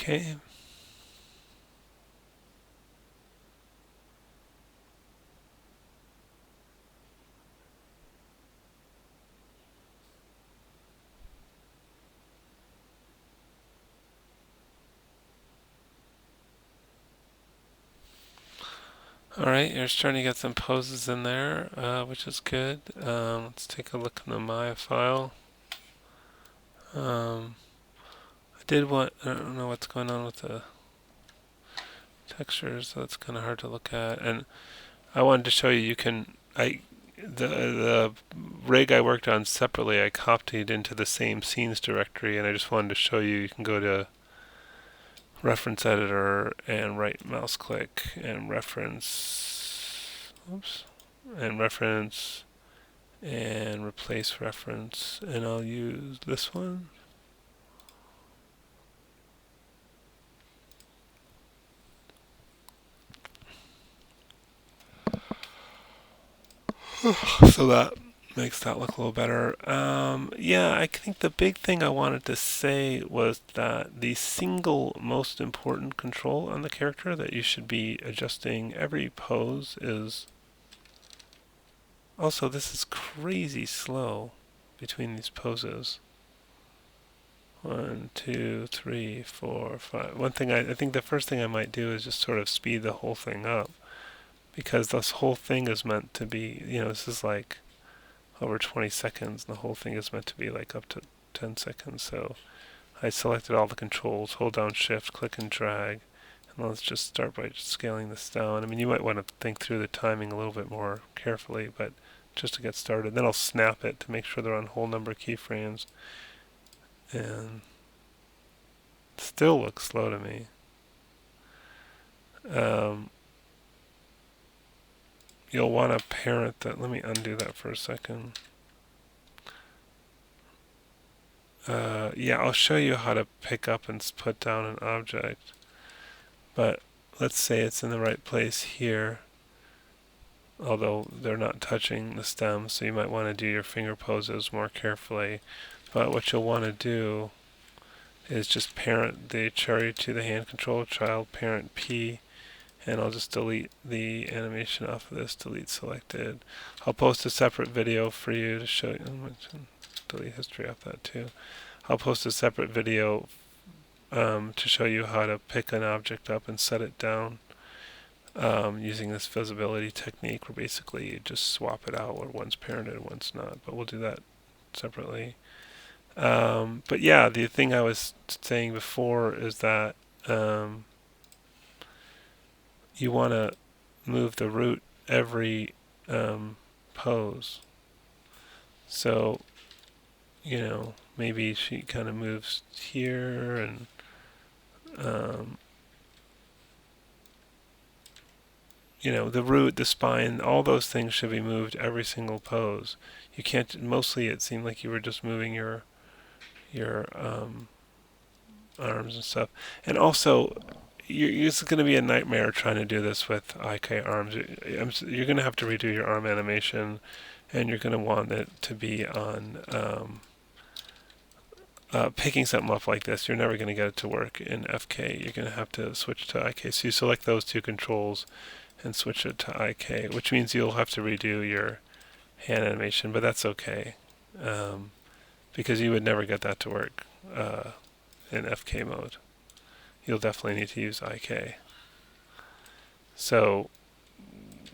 Okay. Alright, you're starting to get some poses in there, which is good. Let's take a look in the Maya file. I don't know what's going on with the textures, so it's kind of hard to look at. And I wanted to show you, the rig I worked on separately, I copied into the same scenes directory, and I just wanted to show you, you can go to reference editor and right mouse click and oops, and reference and replace reference, and I'll use this one. So that makes that look a little better. Yeah, I think the big thing I wanted to say was that the single most important control on the character that you should be adjusting every pose is... Also, this is crazy slow between these poses. 1, 2, 3, 4, 5. One thing I think the first thing I might do is just sort of speed the whole thing up, because this whole thing is meant to be, this is like over 20 seconds, and the whole thing is meant to be like up to 10 seconds. So I selected all the controls, hold down shift, click and drag, and let's just start by scaling this down. I mean, you might want to think through the timing a little bit more carefully, but just to get started. Then I'll snap it to make sure they're on whole number keyframes, and still looks slow to me. You'll want to parent that. Let me undo that for a second. Yeah, I'll show you how to pick up and put down an object. But let's say it's in the right place here, although they're not touching the stem, so you might want to do your finger poses more carefully. But what you'll want to do is just parent the cherry to the hand control, child parent P, and I'll just delete the animation off of this, delete selected. I'll post a separate video for you to show you. Delete history off that too. I'll post a separate video to show you how to pick an object up and set it down using this visibility technique, where basically you just swap it out where one's parented and one's not. But we'll do that separately. But yeah, the thing I was saying before is that you want to move the root every pose. So, maybe she kind of moves here, and the root, the spine, all those things should be moved every single pose. You can't. Mostly, it seemed like you were just moving your arms and stuff. And also, it's going to be a nightmare trying to do this with IK arms. You're going to have to redo your arm animation, and you're going to want it to be on picking something up like this. You're never going to get it to work in FK. You're going to have to switch to IK. So you select those two controls and switch it to IK, which means you'll have to redo your hand animation, but that's okay, because you would never get that to work in FK mode. You'll definitely need to use IK. So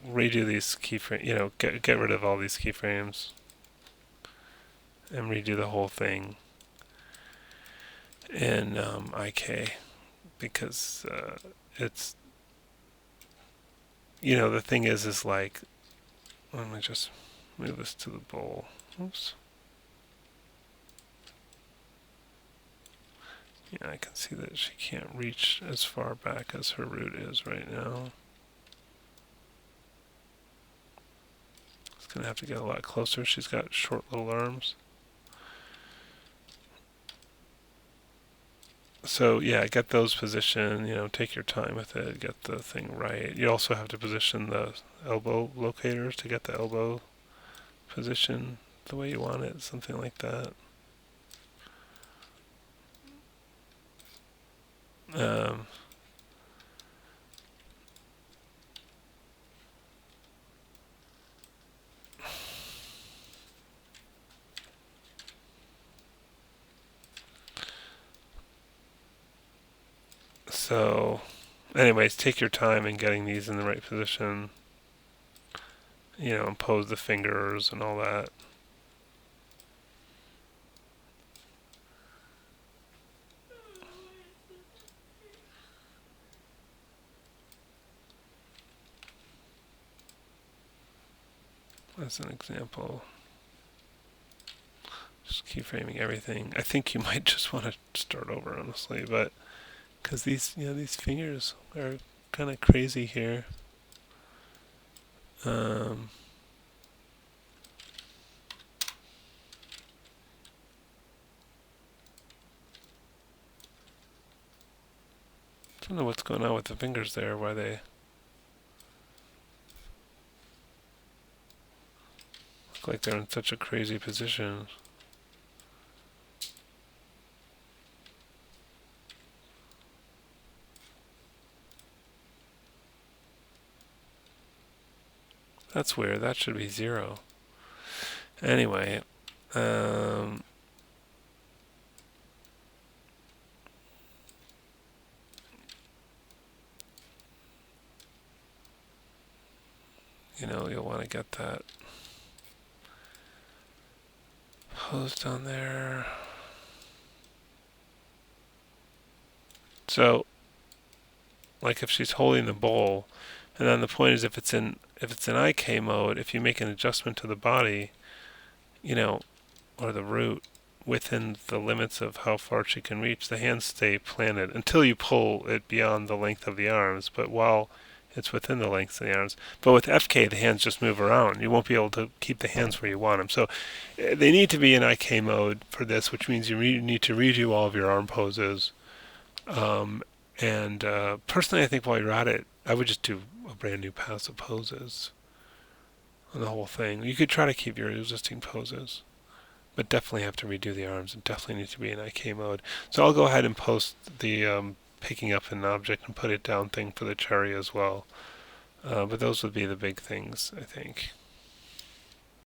redo these keyframes, get rid of all these keyframes and redo the whole thing in IK, because it's, the thing is like, let me just move this to the bowl. Oops. Yeah, I can see that she can't reach as far back as her root is right now. It's going to have to get a lot closer. She's got short little arms. So yeah, get those positioned, take your time with it, get the thing right. You also have to position the elbow locators to get the elbow position the way you want it, something like that. Um, so, anyways, take your time in getting these in the right position. And pose the fingers and all that. As an example, just keyframing everything. I think you might just want to start over, honestly, but because these fingers are kind of crazy here. Um, I don't know what's going on with the fingers there. Why they look like they're in such a crazy position. That's weird. That should be 0. Anyway, um, you'll want to get that posed on there. So, like if she's holding the bowl, and then the point is if it's in IK mode, if you make an adjustment to the body, or the root within the limits of how far she can reach, the hands stay planted until you pull it beyond the length of the arms. But while it's within the length of the arms, but with FK the hands just move around. You won't be able to keep the hands where you want them. So they need to be in IK mode for this, which means you need to redo all of your arm poses. And personally, I think while you're at it, I would just do a brand new pass of poses on the whole thing. You could try to keep your existing poses, but definitely have to redo the arms and definitely need to be in IK mode. So I'll go ahead and post the picking up an object and put it down thing for the cherry as well. But those would be the big things, I think.